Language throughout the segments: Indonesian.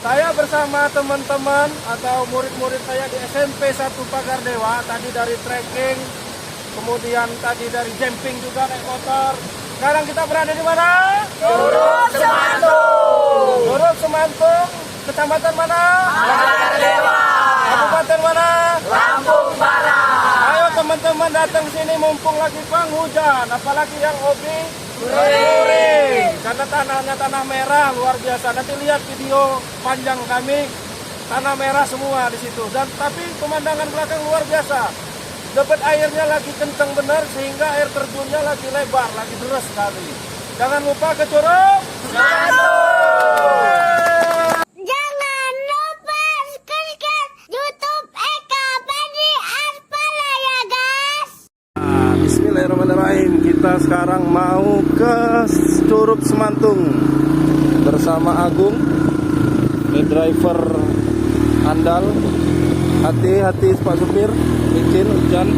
Saya bersama teman-teman atau murid-murid saya di SMP 1 Pagar Dewa, tadi dari trekking, kemudian tadi dari jumping juga naik motor. Sekarang kita berada di mana? Curug Semantung. Curug Semantung, kecamatan mana? Pagar Dewa. Kabupaten mana? Lampung Barat. Ayo teman-teman datang sini mumpung lagi penghujan, apalagi yang hobi touring. Karena tanahnya tanah merah luar biasa. Nanti lihat video panjang kami, tanah merah semua di situ. Dan tapi pemandangan belakang luar biasa. Debit airnya lagi kencang benar sehingga air terjunnya lagi lebar, lagi deras sekali. Jangan lupa ke Curug Semantung. Jangan lupa subscribe YouTube Eka Badi Aspala ya guys. Bismillahirrahmanirrahim. Kita sekarang mau ke Curug Semantung bersama Agung, ini driver andal. Hati-hati Pak Supir, licin, hujan.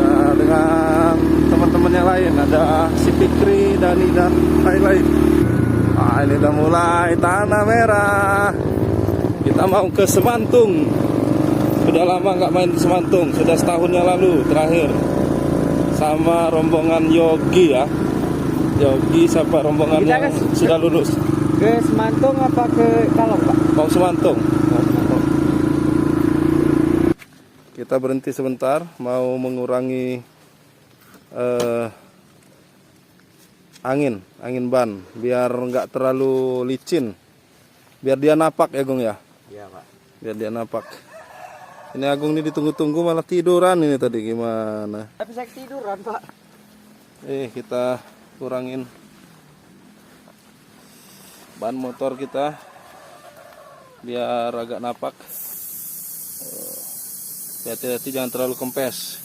Nah, dengan teman-teman yang lain ada si Fikri, Dani dan lain-lain. Nah, ini udah mulai tanah merah. Kita mau ke Semantung. Sudah lama nggak main ke Semantung, sudah setahun yang lalu terakhir sama rombongan Yogi ya. Yogi siapa rombongan yang sudah lulus? Ke Semantung apa ke Kalong, Pak? Mau Semantung. Kita berhenti sebentar, mau mengurangi angin ban, biar nggak terlalu licin, biar dia napak ya Gung ya. Iya, Pak. Biar dia napak. Ini Agung ini ditunggu-tunggu malah tiduran ini tadi, gimana? Tapi saya ketiduran, Pak. Kita kurangin ban motor kita biar agak napak. Hati-hati jangan terlalu kempes.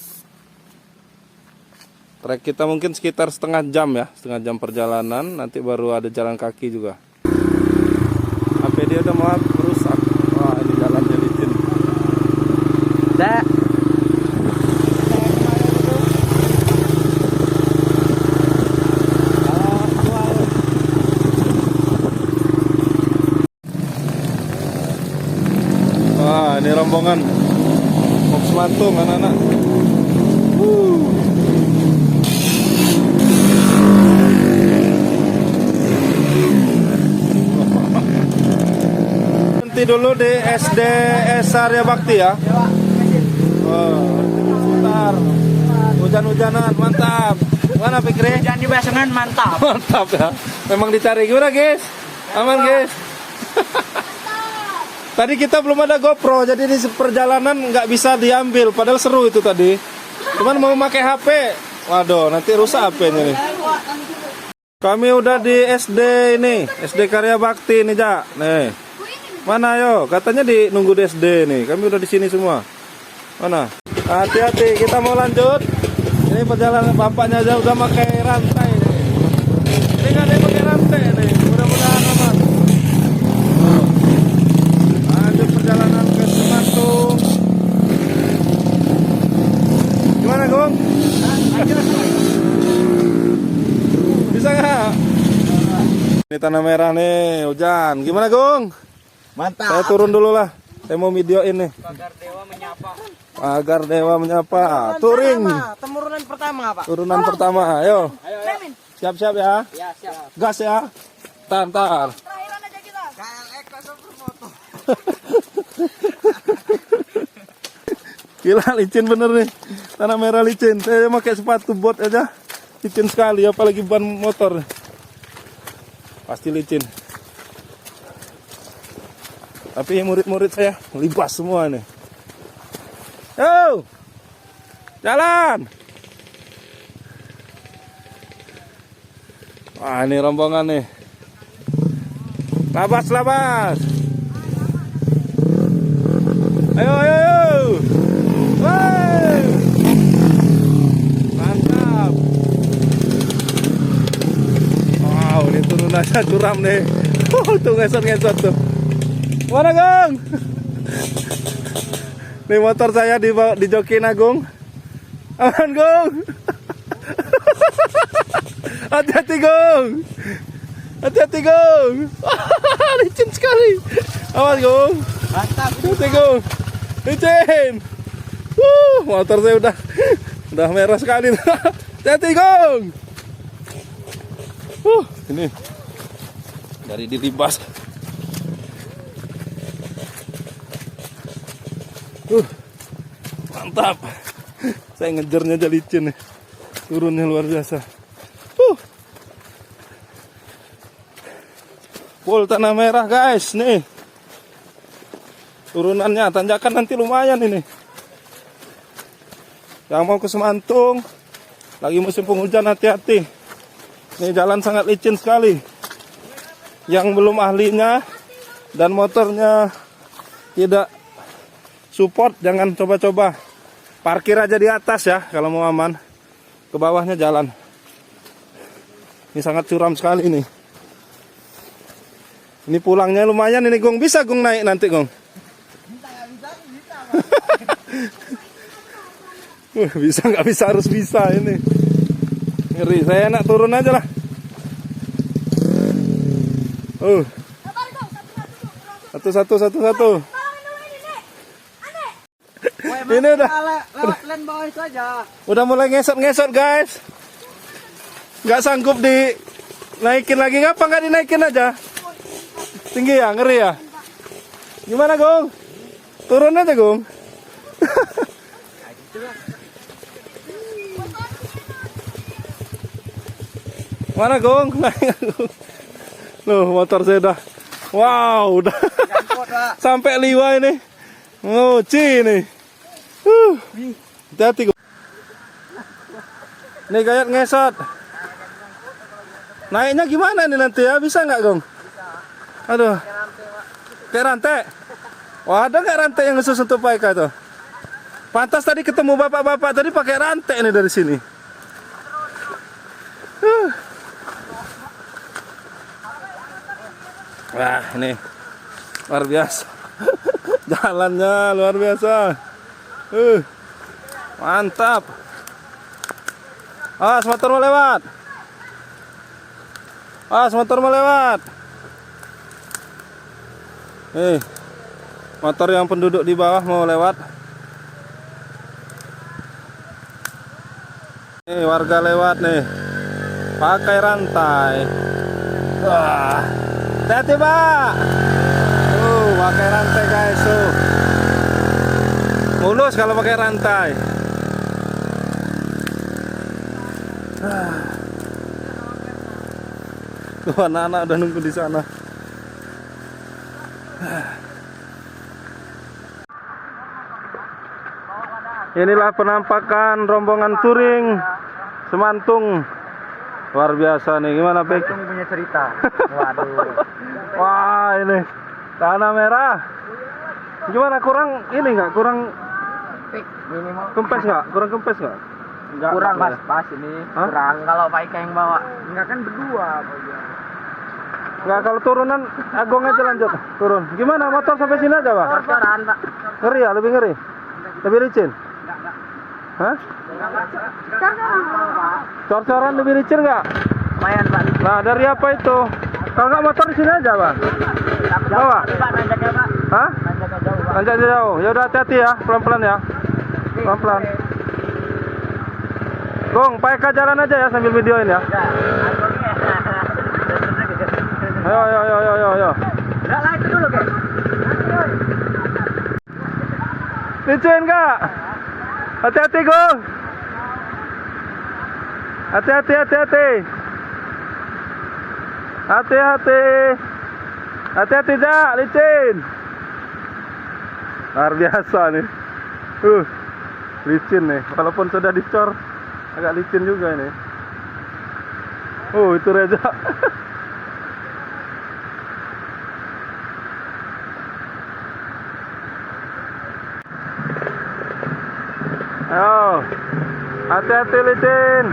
Trek kita mungkin sekitar setengah jam ya, setengah jam perjalanan, nanti baru ada jalan kaki juga. HP dia udah mau rusak. Wah, ini jalannya licin. Dah. Wah, ini rombongan mau Semantung anak-anak. Nanti dulu di SD Arya Bakti ya. Sebentar. Hujan-hujanan mantap. Mana Fikri? Hujan di Basengan mantap. Mantap ya. Memang dicari gimana guys? Aman guys? Tadi kita belum ada GoPro, jadi di perjalanan nggak bisa diambil. Padahal seru itu tadi. Cuman mau pakai HP, waduh nanti rusak HP-nya nih. Kami udah di SD ini, SD Karya Bakti nih Jak. Nih, mana yo? Katanya nunggu di SD nih. Kami udah di sini semua. Mana? Hati-hati, kita mau lanjut. Ini perjalanan bapaknya aja udah pakai rantai nih. Ini nggak ada yang pakai rantai nih. Mudah-mudahan aman. Perjalanan ke Semantung. Gimana Gung? Bisa nggak? Ini tanah merah nih, hujan. Gimana Gung? Mantap. Saya turun dulu lah. Saya mau videoin nih. Pagar Dewa menyapa. Pagar Dewa menyapa. Touring. Turunan pertama, Pak. Turunan pertama. Ayo. Siap-siap ya. Ya, siap. Gas ya. Tar. Terakhiran aja kita. Gila licin bener nih. Tanah merah licin. Saya pakai sepatu bot aja. Licin sekali apalagi ban motor. Pasti licin. Tapi murid-murid saya libas semua nih. Yo! Jalan! Wah, ini rombongan nih. Labas. Ayo. Wey! Mantap. Wow, ini turunannya curam nih. Tuh ngesot tuh. Mana Gung? Nih motor saya dijokin Agung. Aman Gung. Hati-hati Gung. Licin. sekali. Awas, Gong. Mantap. Hati, Gong. Licin. Motor saya udah merah sekali. Hati, Gong. Ini dari diribas. Mantap. Saya ngejarnya aja licin nih. Turunnya luar biasa. Full tanah merah guys nih. Turunannya tanjakan nanti lumayan ini. Yang mau ke Semantung lagi musim penghujan hati-hati. Ini jalan sangat licin sekali. Yang belum ahlinya dan motornya tidak support, jangan coba-coba. Parkir aja di atas ya kalau mau aman. Ke bawahnya jalan. Ini sangat curam sekali nih. Ini pulangnya lumayan ini, Gong. Bisa Gong naik nanti, Gong? Bisa nggak bisa, harus bisa ini. Ngeri, saya enak turun aja lah. Satu. Ini udah Lewat lane bawah itu aja. udah mulai ngesot-ngesot guys. Nggak sanggup dinaikin lagi. Ngapa nggak dinaikin aja? Tinggi ya, ngeri ya. Gimana, Gong? Turun aja, Gong. Mana, Gong? Loh, motor saya udah. Wow, udah sampai liwa ini. Ngoci nih. Hati-hati, Gong. Nih kayak ngesot. Naiknya gimana nih nanti ya? Bisa nggak, Gong? Aduh. Kayak rantai. Wah, ada nggak rantai yang khusus untuk Pak Eka tuh? Pantas tadi ketemu bapak-bapak tadi pakai rantai nih dari sini. Wah, ini luar biasa. Jalannya luar biasa. Mantap. Motor mau lewat. Motor mau lewat. Motor yang penduduk di bawah mau lewat. Warga lewat nih. Pakai rantai. Wah. Hati-hati, Pak. Pakai rantai guys. Mulus kalau pakai rantai. Tuh anak-anak udah nunggu di sana. Inilah penampakan rombongan touring Semantung. Luar biasa nih. Gimana, Pek? Punya cerita. Waduh. Wah, ini tanah merah. Gimana, kurang ini nggak? Kurang Minimal kempes nggak? Kurang kempes nggak? Nggak, kurang nggak ya? pas ini. Hah? Kurang kalau Pak Ika yang bawa. Enggak kan berdua. Nggak, kalau turunan Agong aja lanjut. Turun. Gimana, motor sampai sini aja, Pak? Cor-coran, Pak. Ngeri ya? Lebih ngeri? Lebih licin? Hah? Cor-coran lebih licin nggak? Lumayan, Pak. Nah, dari apa itu? Kalau nggak motor di sini aja, Bang. Bawa? Pak, nanjaknya, Pak. Hah? Nanjaknya jauh, Pak. Nanjaknya jauh. Ya udah, hati-hati ya, pelan-pelan ya. Pelan-pelan. Gong, Pak Eka jalan aja ya sambil videoin ya. Ayo. Enggak lah, itu dulu, guys. Licin nggak? Hati-hati, Gong. Hati-hati. Hati-hati, Jak, licin. Luar biasa nih. Licin nih. Walaupun sudah dicor, agak licin juga ini. Itu Reza. Ayo. Hati-hati, licin.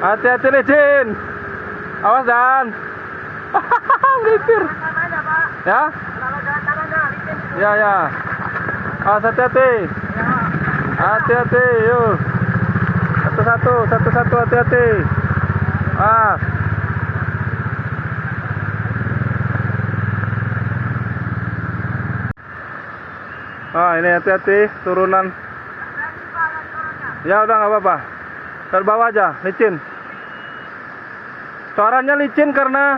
Hati-hati, licin. Awas, Dan. Melipir. Ya? Ya. Awas, hati-hati. Hati-hati, yuk. Satu-satu, hati-hati. ini hati-hati turunan. Ya udah nggak apa-apa. Dari bawah aja, licin. Suaranya licin karena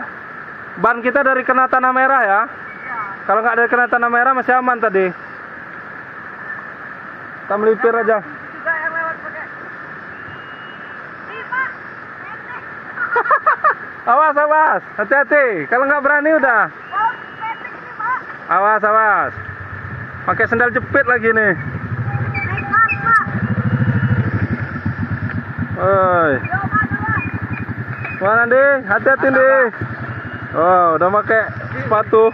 ban kita dari kena tanah merah ya. Kalau nggak dari kena tanah merah masih aman tadi. Kita melipir aja. Awas, awas, hati-hati. Kalau nggak berani udah. Awas, awas. Pakai sendal jepit lagi nih. Oi. Mana Di? Hati-hati Di. Oh, udah pakai sepatu.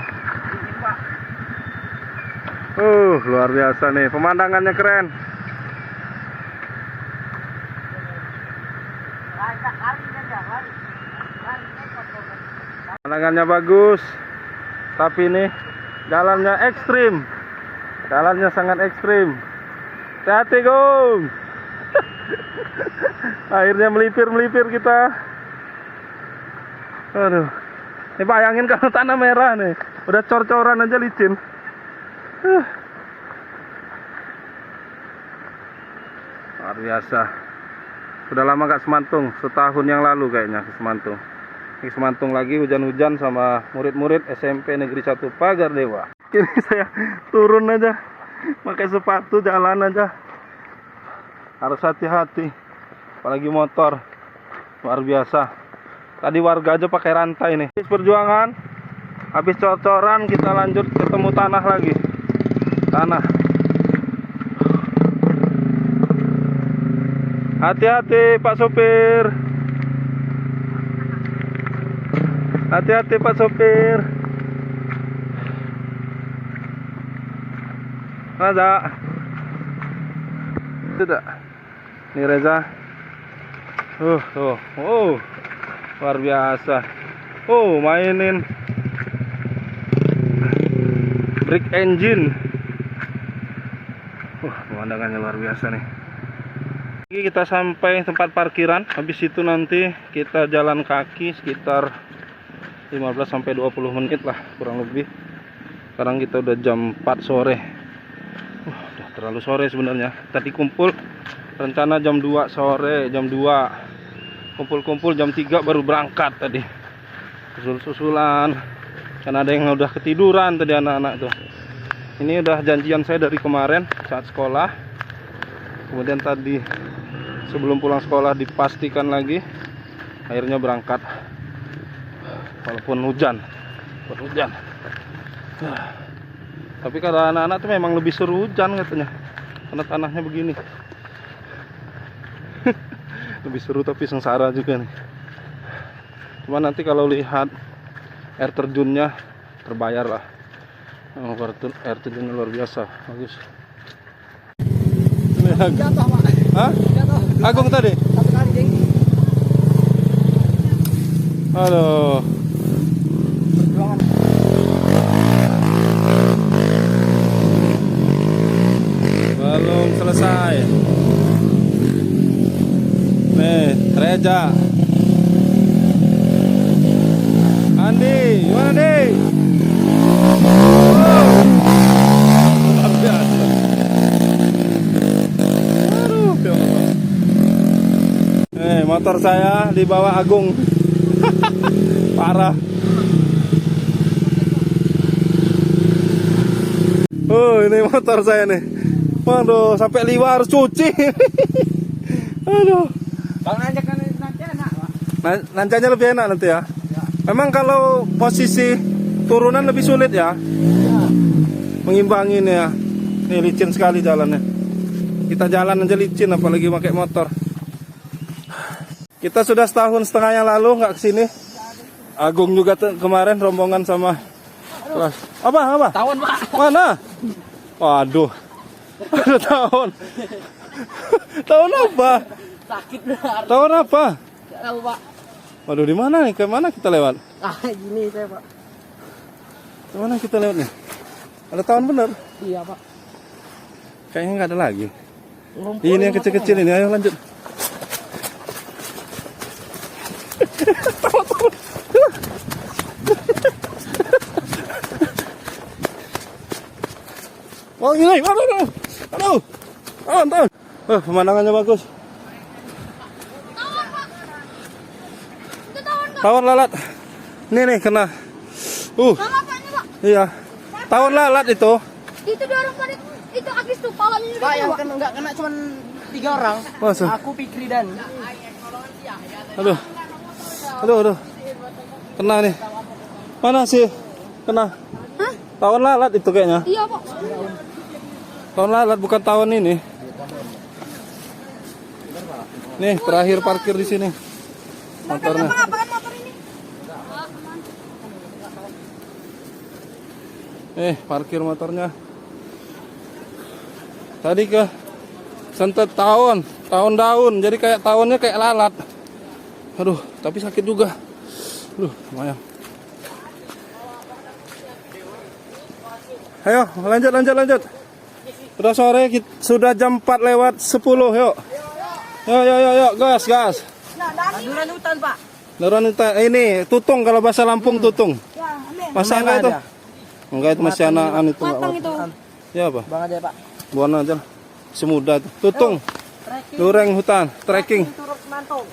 Luar biasa nih. Pemandangannya keren. Pemandangannya bagus. Tapi ini jalannya ekstrim. Jalannya sangat ekstrim. Hati-hati, Gong. Akhirnya melipir-melipir kita. Aduh. Ini bayangin kalau tanah merah nih. Udah cor-coran aja licin. Luar biasa. Sudah lama gak semantung. Setahun yang lalu kayaknya ke Semantung. Ini Semantung lagi hujan-hujan sama murid-murid SMP Negeri 1 Pagar Dewa. Ini saya turun aja. Pakai sepatu jalan aja. Harus hati-hati. Apalagi motor. Luar biasa. Tadi warga aja pakai rantai nih. Perjuangan. Habis cor-coran kita lanjut ketemu tanah lagi. Tanah. Hati-hati Pak Sopir. Hati-hati Pak Sopir. Reza. Tidak. Ini Reza. Luar biasa. Mainin brake engine. Pemandangannya luar biasa nih. Ini kita sampai tempat parkiran. Habis itu nanti kita jalan kaki sekitar 15-20 menit lah kurang lebih. Sekarang kita udah jam 4 sore. Udah terlalu sore sebenarnya. Tadi kumpul rencana jam 2 sore, jam 2. Kumpul-kumpul jam 3 baru berangkat tadi. Susul-susulan. Kan ada yang udah ketiduran tadi anak-anak tuh. Ini udah janjian saya dari kemarin saat sekolah. Kemudian tadi sebelum pulang sekolah dipastikan lagi. Akhirnya berangkat. Walaupun hujan. Tapi kalau anak-anak tuh memang lebih seru hujan katanya. Karena tanahnya begini. Lebih seru tapi sengsara juga nih. Cuma nanti kalau lihat air terjunnya terbayar lah. Air terjunnya luar biasa, bagus. Jatuh, Pak. Hah? Jatuh. Agung tadi? Satu kali, Ding. Aduh. Perjuangan. Belum selesai. Nih, Reza. Andi, gimana Andi? Luar biasa. Aduh, motor saya di bawah Agung. Parah. Ini motor saya nih. Waduh, sampai liwa harus cuci. Aduh. Bang nanti enak, Pak. Nancanya lebih enak nanti ya. Memang kalau posisi turunan lebih sulit ya. Mengimbangi nih ya. Nih licin sekali jalannya. Kita jalan aja licin apalagi pakai motor. Kita sudah setahun setengah yang lalu nggak kesini. Agung juga kemarin rombongan sama kelas. Apa? Tahun, Pak. Mana? Waduh. Ada tahun. Tahun apa? Sakit benar. Tahun apa? Enggak tahu, Pak. Waduh, di mana nih? Ke mana kita lewat? Gini saya, Pak. Ke mana kita lewat nih? Ada tahun bener? Iya, Pak. Kayaknya nggak ada lagi. Ngumpul Ini yang kecil-kecil ini. Ayo lanjut. Oh ini, aduh, tahun. Pemandangannya bagus. Tawon lalat. Nih kena. Sama Pak, ini Pak. Iya. Tawon lalat itu. Itu dorong pada itu habis tuh pawon ini. Pak, yang kena nggak kena cuma 3 orang. Masa? Aku, Fikri dan. Aduh. Kena nih. Mana sih? Kena. Hah? Tawon lalat itu kayaknya. Iya Pak. Tawon lalat bukan tawon ini. Nih, terakhir parkir di sini. Motornya. Apa motor ini? Parkir motornya. Tadi ke sentet tawon daun. Jadi kayak tawonnya kayak lalat. Aduh, tapi sakit juga. Lumayan. Ayo, lanjut. Sudah sore, sudah jam 4 lewat 10, yuk. Yuk, gas. Duran hutan, Pak. Daruran ini tutung, kalau bahasa Lampung tutung. Ya, amin. Masa enggak itu? Enggak, itu masih anakan itu. Matang itu. Ya apa? Bang aja, Pak. Buana aja lah. Semudah itu. Tutung. Dureng hutan, trekking. Turut mantau.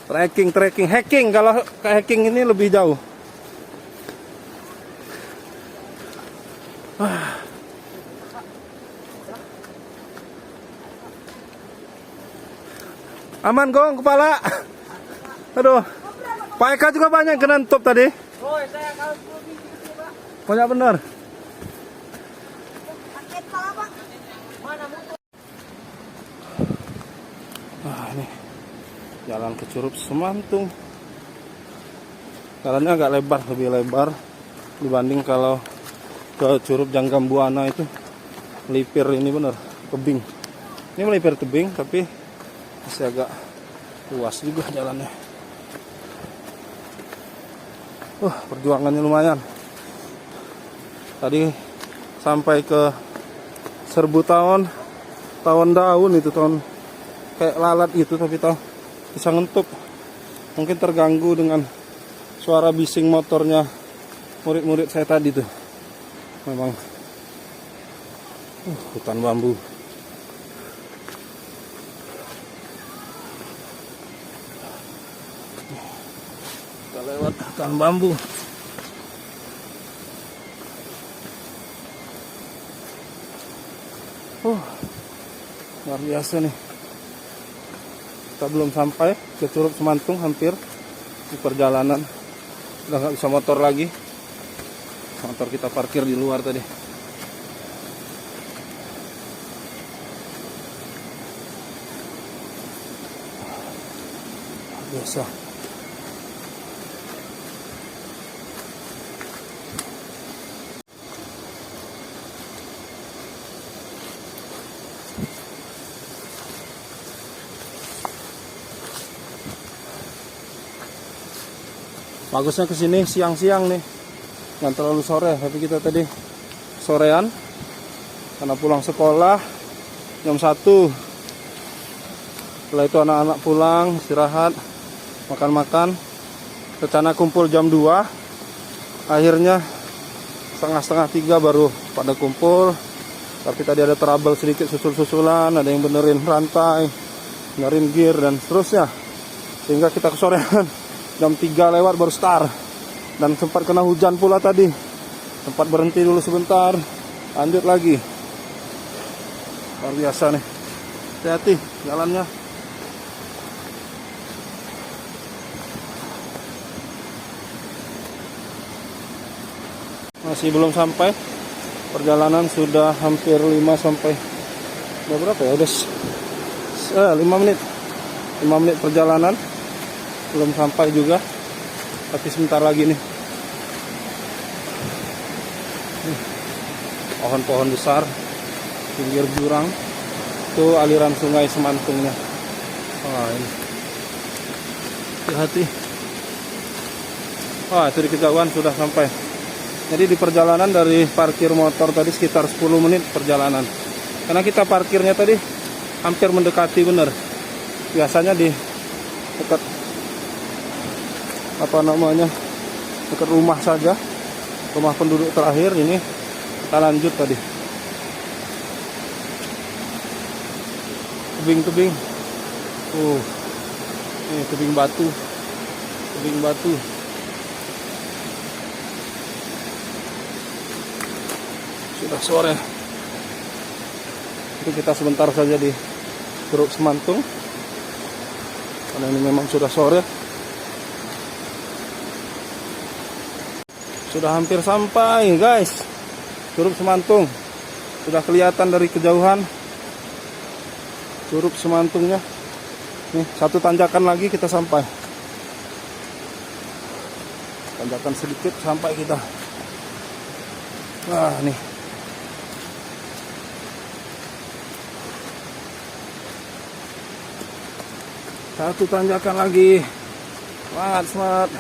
Trekking, hacking. Kalau ke hacking ini lebih jauh. Aman gong kepala. Aduh. Pak Eka juga banyak kena top tadi. Oh, saya kalau Pak. Banyak bener. Paket pala Pak. Ini jalan ke Curug Semantung. Jalannya agak lebih lebar dibanding kalau ke Curug Janggambuana itu melipir ini bener tebing. Ini melipir tebing tapi masih agak luas juga jalannya. Perjuangannya lumayan. Tadi sampai ke serbu tawon daun itu, tahun kayak lalat gitu, tapi tahu bisa ngentup. Mungkin terganggu dengan suara bising motornya murid-murid saya tadi tuh. Memang hutan bambu. Kita lewat hutan bambu. Luar biasa nih. Kita belum sampai ke Curug Semantung, hampir di perjalanan. Udah nggak bisa motor lagi. Motor kita parkir di luar tadi. Biasa. Bagusnya kesini siang-siang nih, nggak terlalu sore. Tapi kita tadi sorean karena pulang sekolah jam 1. Setelah itu anak-anak pulang istirahat, makan-makan. Rencana kumpul jam 2. Akhirnya setengah 3 baru pada kumpul. Tapi tadi ada trouble sedikit, susul-susulan, ada yang benerin rantai, benerin gear dan seterusnya. Sehingga kita kesorean. Jam 3 lewat baru start. Dan sempat kena hujan pula tadi. Sempat berhenti dulu sebentar, lanjut lagi. Luar biasa nih. Hati-hati jalannya. Masih belum sampai. Perjalanan sudah hampir 5 sampai berapa ya? Udah 5 menit. 5 menit perjalanan. Belum sampai juga, tapi sebentar lagi nih. Pohon-pohon besar pinggir jurang, itu aliran sungai Semantungnya. Ini hati-hati. Itu di kejauhan sudah sampai. Jadi di perjalanan dari parkir motor tadi sekitar 10 menit perjalanan. Karena kita parkirnya tadi hampir mendekati bener. Biasanya di dekat dekat rumah saja, rumah penduduk terakhir. Ini kita lanjut tadi tebing-tebing. Ini tebing batu. Tebing batu. Sudah sore. Jadi kita sebentar saja di Curug Semantung. Karena ini memang sudah sore. Sudah hampir sampai, guys. Curug Semantung. Sudah kelihatan dari kejauhan. Curug Semantungnya. Nih, satu tanjakan lagi kita sampai. Tanjakan sedikit sampai kita. Nah, nih. Satu tanjakan lagi. Semangat, semangat.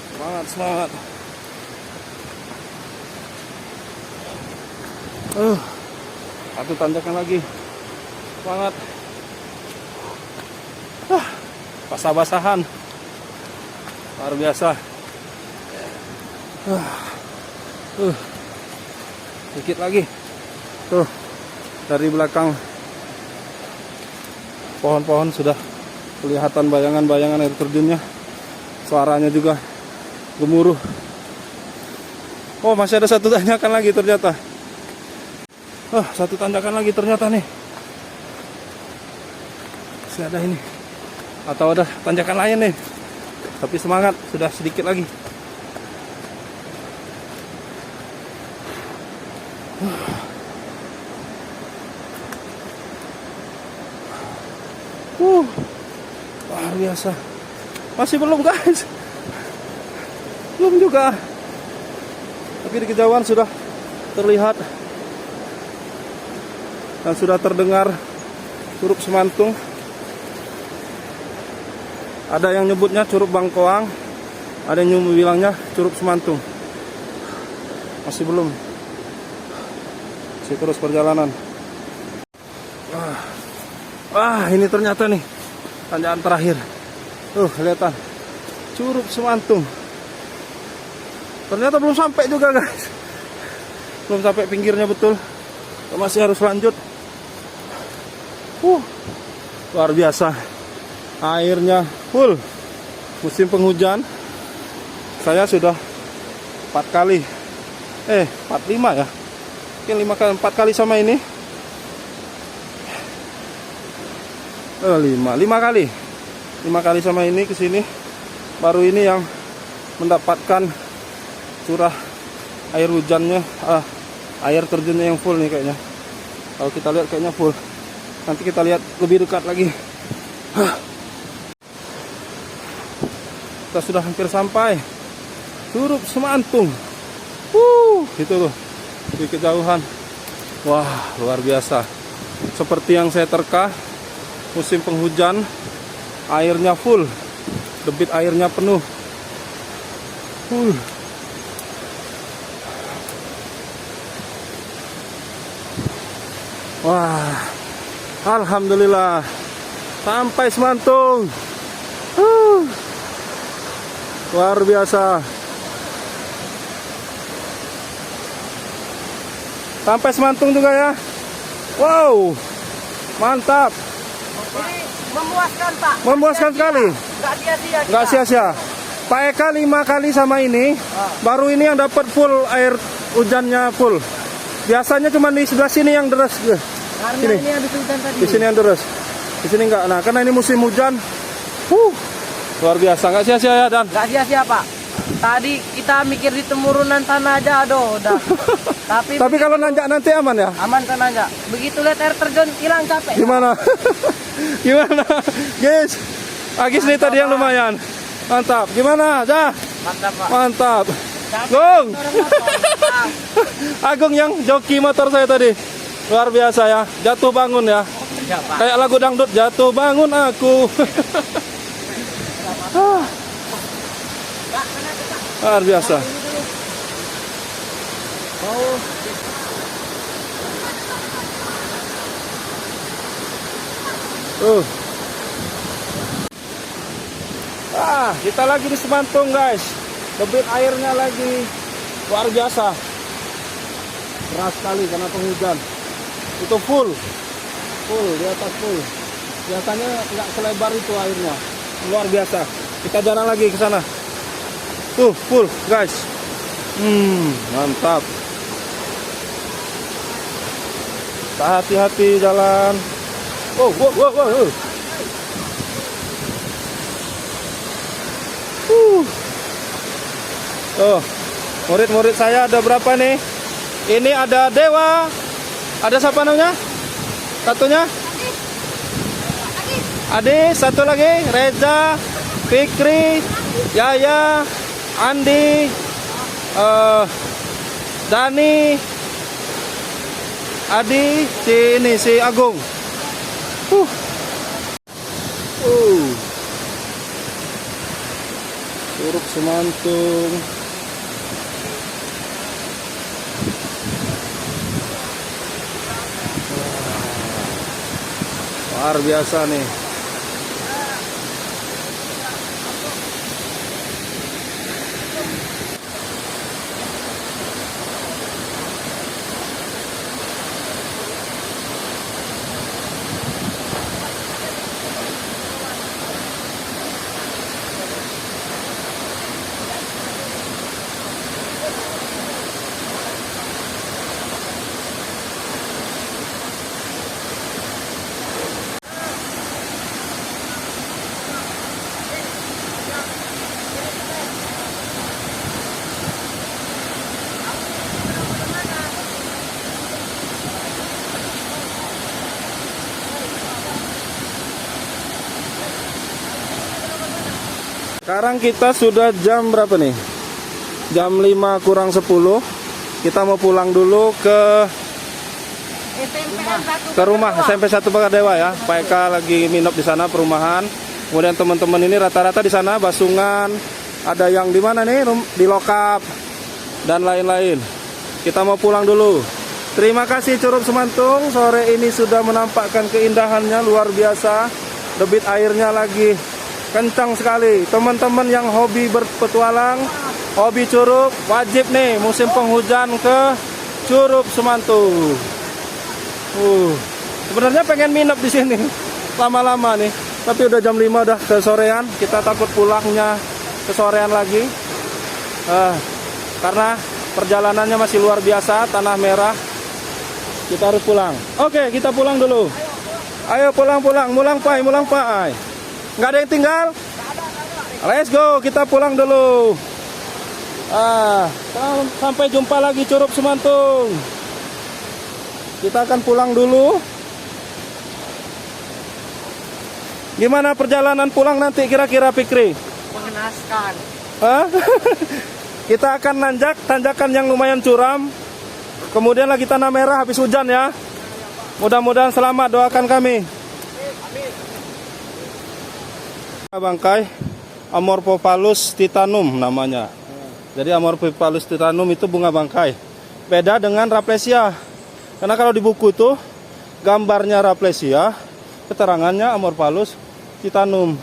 Semangat, semangat. Satu tanjakan lagi. Semangat. Basah-basahan. Luar biasa. Sedikit lagi. Tuh, dari belakang pohon-pohon sudah kelihatan bayangan-bayangan air terjunnya. Suaranya juga gemuruh. Oh, masih ada satu tanjakan lagi ternyata. Satu tanjakan lagi ternyata nih. Masih ada ini. Atau ada tanjakan lain nih. Tapi semangat, sudah sedikit lagi. Luar biasa. Masih belum, guys. Belum juga. Tapi di kejauhan sudah terlihat dan sudah terdengar Curug Semantung. Ada yang nyebutnya Curug Bangkoang, ada yang bilangnya Curug Semantung. Masih belum. Masih terus perjalanan. Ini ternyata nih tanjakan terakhir. Kelihatan Curug Semantung. Ternyata belum sampai juga, guys. Belum sampai pinggirnya betul. Masih harus lanjut. Luar biasa. Airnya full. Musim penghujan. Saya sudah 4 kali. 45 ya. Mungkin 4 kali sama ini. 5 kali. 5 kali sama ini ke sini. Baru ini yang mendapatkan curah air hujannya, air terjunnya yang full nih kayaknya. Kalau kita lihat kayaknya full. Nanti kita lihat lebih dekat lagi. Kita sudah hampir sampai Curug Semantung. Itu tuh di kejauhan. Wah, luar biasa. Seperti yang saya terka, musim penghujan, airnya full, debit airnya penuh. Wah, alhamdulillah sampai Semantung. Luar biasa. Sampai Semantung juga ya. Wow, mantap. Ini memuaskan, Pak. Memuaskan sekali. Nggak sia-sia. Nggak sia-sia. Pak Eka 5 kali sama ini, baru ini yang dapat full air hujannya full. Biasanya cuma di sebelah sini yang deras. Karena Sini. ini habis hujan tadi. Di sini yang deras. Di sini enggak. Nah, karena ini musim hujan. Luar biasa, nggak sia-sia ya, Dan. Nggak sia-sia, Pak. Tadi kita mikir di temurunan tanah aja, aduh, udah. Tapi kalau nanjak nanti aman ya? aman tanah aja. Begitu lihat air terjun, hilang capek. Gimana? Gimana? Guys, Agis nih tadi yang lumayan. Mantap. Gimana? Dah. Mantap, Pak. Mantap. Capek Gung. orang motor. Agung yang joki motor saya tadi. Luar biasa ya. Jatuh bangun ya. Ya, Pak. Kayak lagu dangdut, jatuh bangun aku. Luar biasa. Kita lagi di Semantung, guys. Debit airnya lagi luar biasa. Keras sekali karena penghujan. Itu full. Full, di atas full. Biasanya nggak selebar itu airnya. Luar biasa. Kita jalan lagi ke sana. Tuh, full, guys. Mantap. Hati-hati jalan. Oh, wow, wow, wow. Oh, murid-murid saya ada berapa nih? Ini ada Dewa. Ada siapa namanya? Satunya? Adi, satu lagi Reza, Fikri, Yaya, Andi, Dani, Adi, si Agung. Curug Semantung. Luar biasa nih. Sekarang kita sudah jam berapa nih? Jam 5 kurang 10. Kita mau pulang dulu ke rumah SMP 1 Bakadewa ya. Pak Eka lagi minop di sana perumahan. Kemudian teman-teman ini rata-rata di sana Basungan. Ada yang di mana nih? Di Lokap dan lain-lain. Kita mau pulang dulu. Terima kasih Curug Semantung. Sore ini sudah menampakkan keindahannya luar biasa. Debit airnya lagi kencang sekali. Teman-teman yang hobi berpetualang, hobi curug, wajib nih musim penghujan ke Curug Semantung. Sebenarnya pengen minap di sini lama-lama nih, tapi udah jam 5 udah kesorean. Kita takut pulangnya kesorean lagi. Karena perjalanannya masih luar biasa, tanah merah. Kita harus pulang. Oke, kita pulang dulu. Ayo pulang, mulang pai. Nggak ada yang tinggal? Let's go, kita pulang dulu. Sampai jumpa lagi Curug Semantung. Kita akan pulang dulu. Gimana perjalanan pulang nanti kira-kira Fikri? Mengenaskan. Kita akan nanjak tanjakan yang lumayan curam. Kemudian lagi tanah merah habis hujan ya. Mudah-mudahan selamat, doakan kami. Bangkai Amorphophallus titanum namanya. Jadi Amorphophallus titanum itu bunga bangkai. Beda dengan Raplesia. Karena kalau di buku itu gambarnya Raplesia, keterangannya Amorphophallus titanum.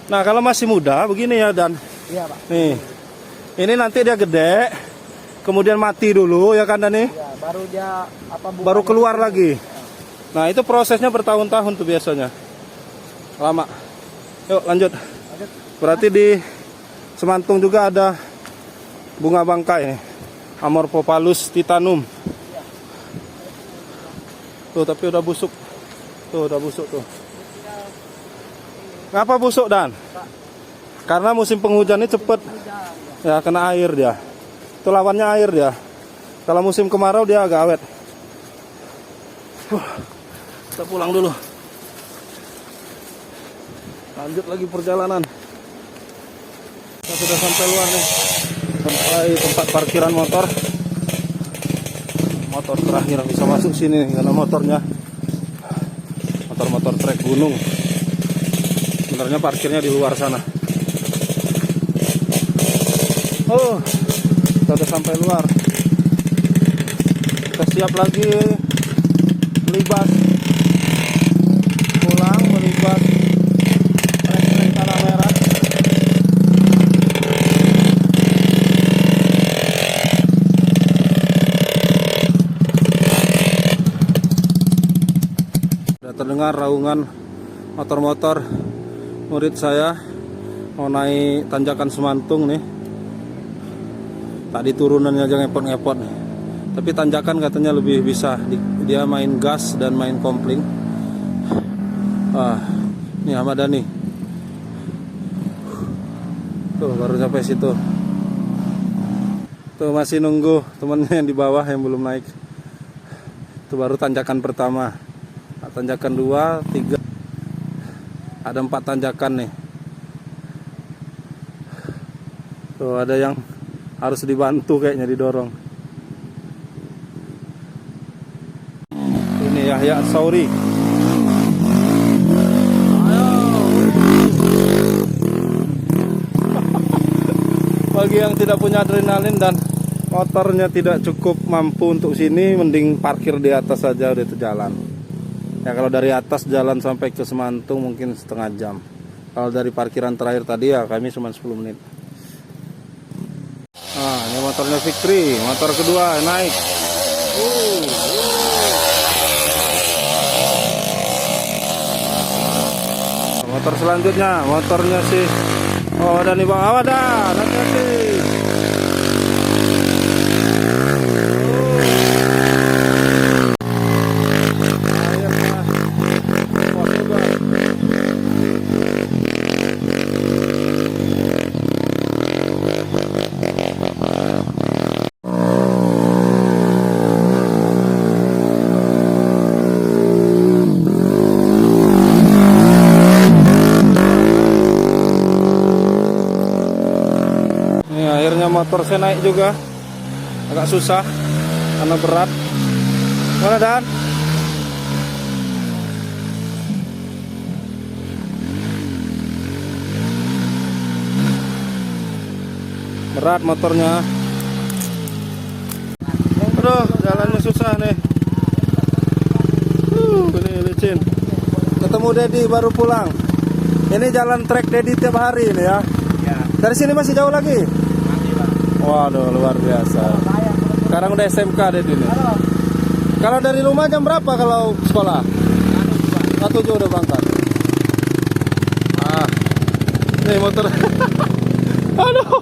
Nah, kalau masih muda begini ya Dan. Iya, Pak. Nih. Ini nanti dia gede, kemudian mati dulu ya kan Dan nih? Ya, baru dia Baru keluar lagi. Nah, itu prosesnya bertahun-tahun tuh biasanya. Lama. Yuk lanjut. Berarti di Semantung juga ada bunga bangkai Amorphophallus titanum. Tuh tapi udah busuk. Tuh udah busuk tuh. Ngapa busuk Dan? Karena musim penghujannya cepet. Ya kena air dia. Itu lawannya air dia. Kalau musim kemarau dia agak awet. Kita pulang dulu. Lanjut lagi perjalanan. Kita sudah sampai luar nih. Sampai tempat parkiran motor. Motor terakhir yang bisa masuk sini nih, karena motornya motor trek gunung. Sebenarnya parkirnya di luar sana. Oh, kita sudah sampai luar. Kita siap lagi melibas. Pulang melibas. Tanah merah. Sudah dengar raungan motor-motor murid saya mau naik tanjakan Semantung nih. Tadi turunannya aja ngepot-ngepot nih. Tapi tanjakan katanya lebih bisa. Dia main gas dan main kopling. Ini Ahmad Dhani. Tuh baru sampai situ. Tuh masih nunggu temennya yang di bawah yang belum naik. Itu baru tanjakan pertama. Tanjakan 2, 3. Ada 4 tanjakan nih. Tuh ada yang harus dibantu kayaknya, didorong. Ini Yahya Sauri. Bagi yang tidak punya adrenalin dan motornya tidak cukup mampu untuk sini, mending parkir di atas saja, udah itu jalan. Ya kalau dari atas jalan sampai ke Semantung mungkin setengah jam. Kalau dari parkiran terakhir tadi ya kami cuma 10 menit. Nah, ini motornya Fikri, motor kedua naik. Motor selanjutnya, motornya sih. Oh, ada nih Bang, ada, hati-hati. Akhirnya motor saya naik juga. Agak susah karena berat. Mana Dan? Berat motornya. Aduh, jalannya susah nih. Ini licin. Ketemu Dedi baru pulang. Ini jalan trek Dedi tiap hari ini ya. Dari sini masih jauh lagi? Waduh, luar biasa. Sekarang udah SMK deh ini. Kalau dari rumah jam berapa kalau sekolah? 7 udah berangkat. Nih motor. Aduh.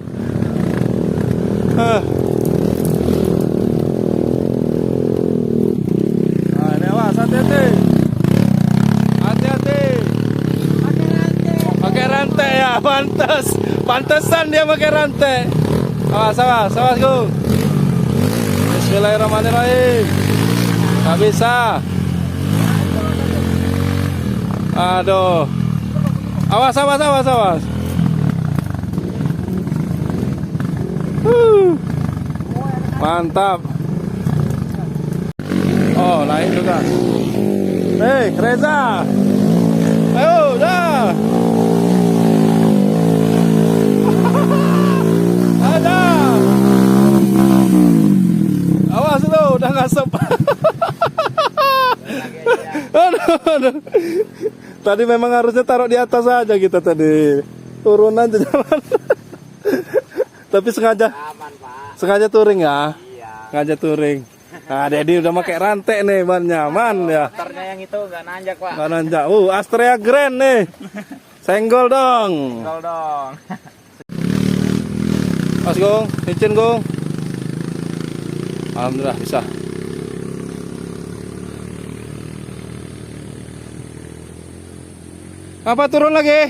Ini awas, hati-hati. Hati-hati. Pakai rantai ya, pantesan dia pakai rantai. Awas Gung. Bismillahirrahmanirrahim. Gak bisa. Aduh. Awas. Mantap. Oh, naik juga. Hei, Reza. Ayo, dah. Awas lu, udah ngasep. Aduh. Tadi memang harusnya taruh di atas aja kita tadi. Turunan aja jalan. Tapi sengaja touring ya. Iya. Sengaja touring. Nah, Dedi udah pakai rantai nih, ban nyaman ya. Motornya yang itu nggak nanjak, Pak. Nggak nanjak. Astrea Grand nih. Senggol dong. Senggol dong. Mas Gong, licin Gong. Alhamdulillah bisa. Apa turun lagi?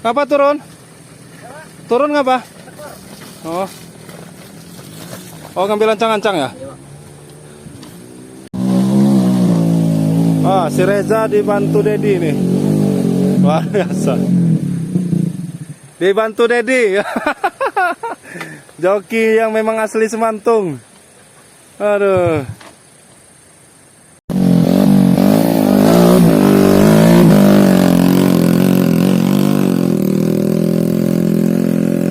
Apa turun? Turun ngapa? Oh. Oh, ngambil ancang-ancang ya? Si Reza dibantu Dedi nih. Luar biasa. Dibantu Dedi. Joki yang memang asli Semantung. Aduh.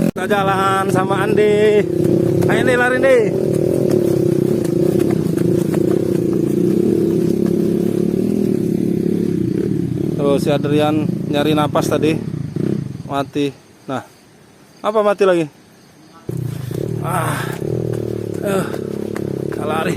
Kita jalan sama Andi. Ayo nih, lari nih. Tuh si Adrian nyari napas tadi. Mati. Nah. Apa mati lagi? Lari.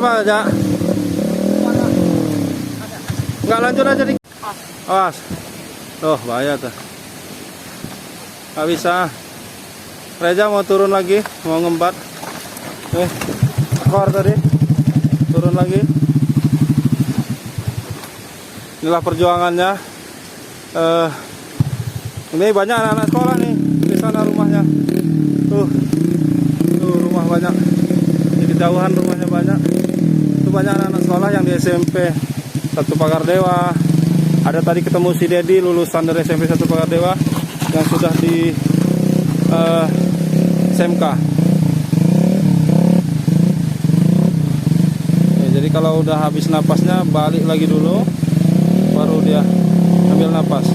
Kenapa aja? Nggak lanjut aja di. Awas. Tuh bahaya tuh. Nggak bisa. Reza mau turun lagi, mau ngembat. Tekor tadi. Turun lagi. Inilah perjuangannya. Ini banyak anak-anak sekolah nih di sana rumahnya. Tuh rumah banyak. Di kejauhan rumahnya banyak. Itu banyak anak-anak sekolah yang di SMP 1 Pagar Dewa. Ada tadi ketemu si Dedi lulusan dari SMP 1 Pagar Dewa yang sudah di SMK. Jadi kalau udah habis napasnya balik lagi dulu, baru dia ambil napas.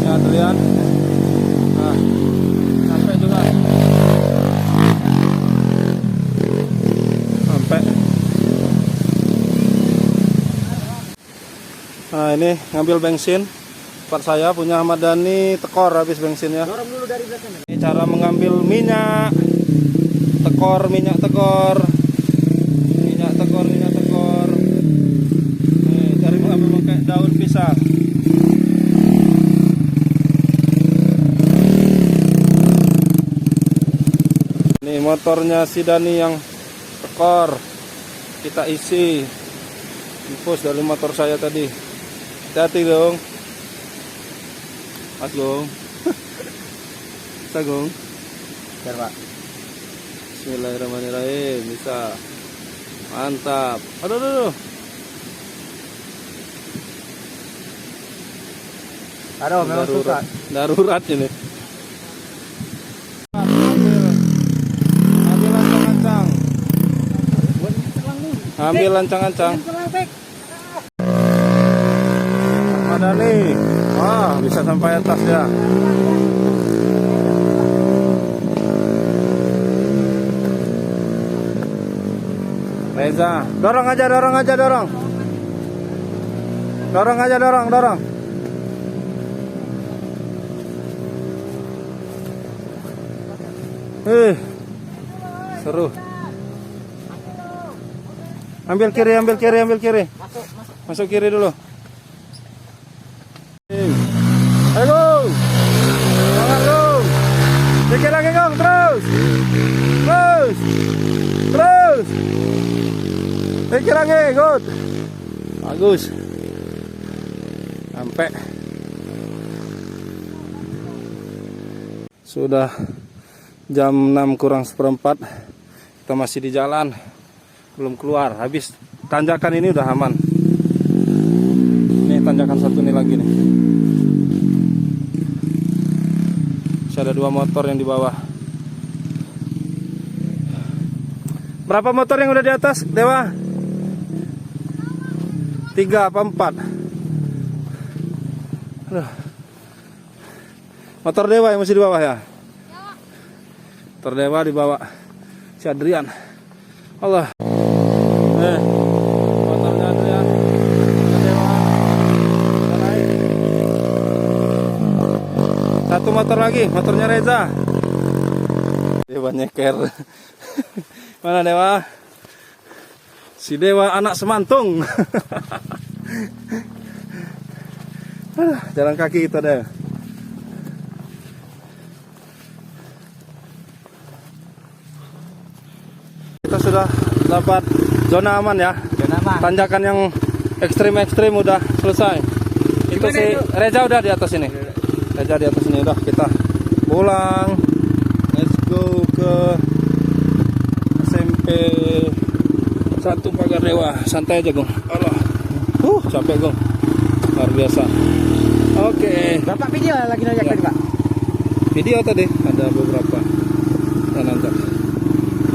Ya terlihat. Nah, sampai juga. Sampai. Nah ini ngambil bensin. Tempat saya punya Ahmad Dhani, tekor habis bensinnya. Dorong dulu dari belakang. Ini cara mengambil minyak. Tekor, minyak tekor. Minyak tekor, minyak tekor. Nih, cari mengambil pakai daun pisang. Nih motornya si Dhani yang tekor. Kita isi. Infus dari motor saya tadi. Hati-hati dong. Mas Gong. Bisa Gong. Biar Pak. Bismillahirrahmanirrahim. Bisa. Mantap. Aduh. Aduh, memang susah. Darurat ini. Ambil lancang-lancang. Ambil lancang-lancang. Ada nih. Wah, bisa sampai atas ya. Reza, dorong aja. Dorong aja. Seru. Ambil kiri. Masuk kiri dulu. Ayo, semangat Gong. Dikit lagi Gong, terus. Dikit lagi, good. Bagus. Sampai. Sudah jam 6 kurang seperempat. Kita masih di jalan, belum keluar. Habis tanjakan ini udah aman. Ini tanjakan satu nih lagi nih. Ada 2 motor yang di bawah. Berapa motor yang udah di atas, Dewa? 3 apa 4? Aduh. Motor Dewa yang masih di bawah ya? Motor Dewa di bawah si Adrian. Allah. Motornya Adrian. Dewa. Satu motor lagi, motornya Reza. Dewa nyeker. Mana Dewa? Si Dewa anak semantung. Jalan kaki kita deh. Kita sudah dapat zona aman ya. Zona aman. Tanjakan yang ekstrim udah selesai. Itu si Reza udah di atas ini. Reza di atas ini udah, kita pulang. Let's go ke SMP 1 Pagar Dewa. Santai aja Gong. Allah. Capek Gong. Luar biasa. Oke. Bapak video lagi nanya tadi Pak. Video tadi ada beberapa. Kita nanti.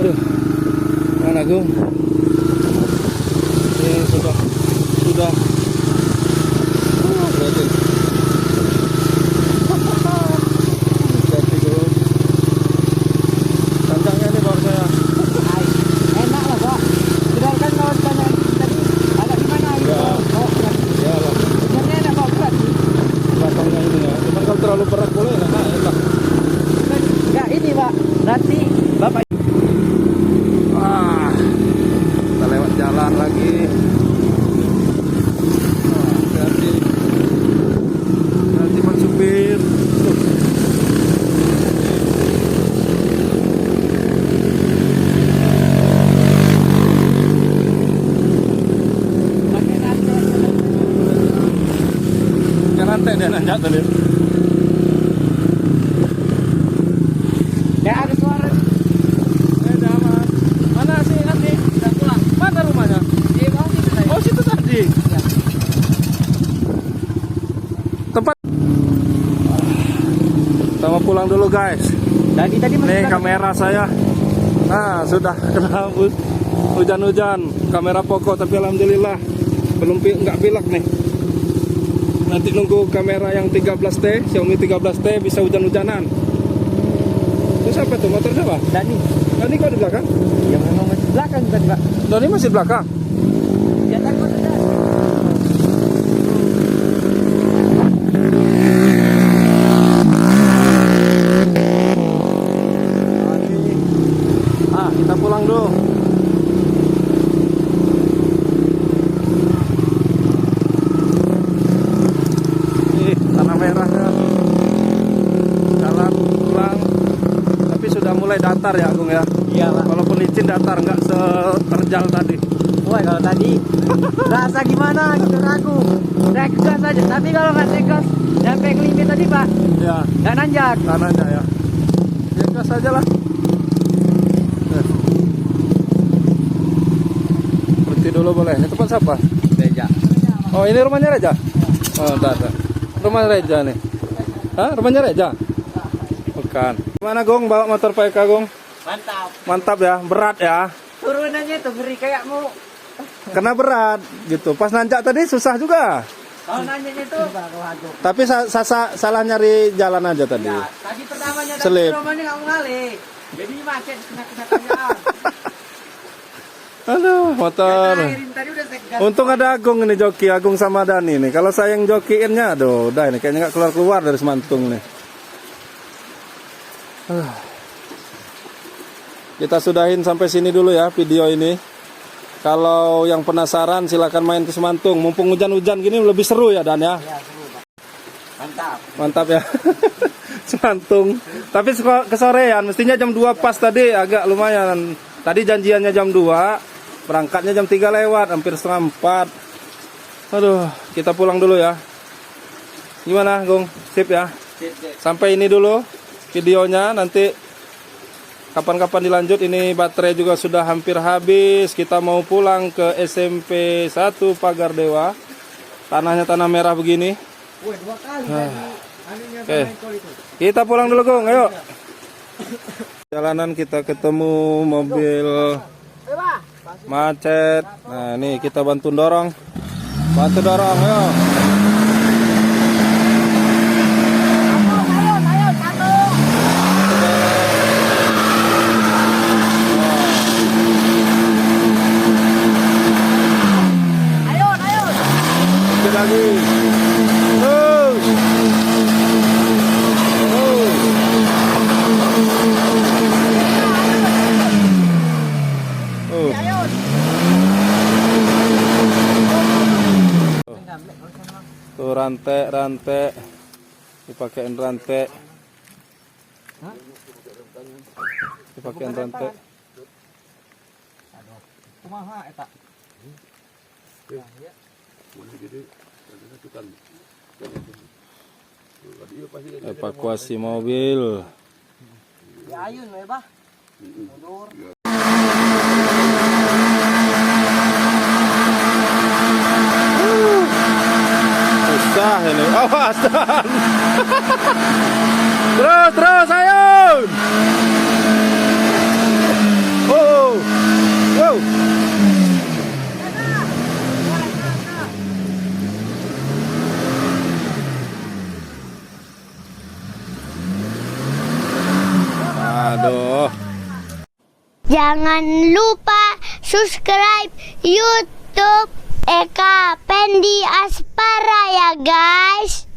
Aduh. Mana Gong? Ini sudah. Berarti. Tancangnya ini baru saya. Enak lah Pak. Sedangkan kawan tanya tadi ada di mana gitu. Ya. Oh, Ya lah. dia nanjak tadi. Ya ada suara. Jalan. Mana sih Andi? Udah pulang. Mana rumahnya? Di bawah situ tadi. Oh situ tadi. Ya. Tempat. Kita mau pulang dulu guys. Tadi masih Nih ada. kamera saya. Nah sudah kena hujan-hujan. Kamera Poco tapi alhamdulillah belum nggak pilek nih. Nanti nunggu kamera yang 13T, Xiaomi 13T bisa hujan-hujanan. Itu siapa tuh? Motor siapa? Dani. Dani kok di belakang? Ya memang masih belakang tadi Pak. Dani masih di belakang? Ya takut ada. Kita pulang dulu. Tanah merahnya. Jalan pulang. Tapi sudah mulai datar ya Agung ya. Iya Pak. Walaupun licin datar, nggak seterjal tadi. Wah kalau tadi rasa gimana gitu ragu. Saya gas aja. Tapi kalau nggak saya gas nyampe ke limit tadi Pak, Ya, nggak nanjak. tanahnya ya. Ya gas aja lah. Berhenti dulu boleh. Ini tempat siapa? Beja. Oh ini rumahnya Reja? Oh entar. Rumah Reja nih. Hah? Rumahnya Reja? Bukan. Gimana Gong bawa motor PK Gong? Mantap. Mantap ya, berat ya. Turunannya tuh beri kayak mau. Kena berat gitu. Pas nanjak tadi susah juga. Kalau nanyanya tuh. Tapi salah nyari jalan aja tadi. Ya, tadi pertamanya Selip. rumahnya nggak mau ngalih. Jadi macet kena kerjaan. Aduh, motor. Tadi udah saya gas. Untung ada Agung ini joki, Agung sama Dani nih. Kalau saya yang jokiinnya, aduh, udah ini kayaknya nggak keluar dari Semantung nih. Kita sudahin sampai sini dulu ya video ini. Kalau yang penasaran silakan main ke Semantung. Mumpung hujan-hujan gini lebih seru ya Dan ya. Ya, seru, Pak. Mantap. Mantap ya. Semantung. Tapi kesorean, mestinya jam 2 pas tadi agak lumayan. Tadi janjiannya jam 2, berangkatnya jam 3 lewat, hampir setengah 4. Aduh, kita pulang dulu ya. Gimana, Gong? Sip ya? Sip. Sampai ini dulu videonya, nanti kapan-kapan dilanjut. Ini baterai juga sudah hampir habis. Kita mau pulang ke SMP 1 Pagar Dewa. Tanahnya tanah merah begini. Woi, 2 kali anunya Oke. main itu. Kita pulang dulu, Gong. Ayo. Jalanan kita ketemu mobil macet. Nah, ini kita bantu dorong. Bantu dorong, ayo. Sedikit lagi. Terus. Tuh rantai dipakein rantai, dipakein rantai. Kumaha eta? Evakuasi mobil. Ya ayun we Bah. Mundur. Susah ini. Awas Dan. Terus ayun. Oh. Wow. Aduh. Jangan lupa subscribe YouTube Eka Pendi Aspara ya guys.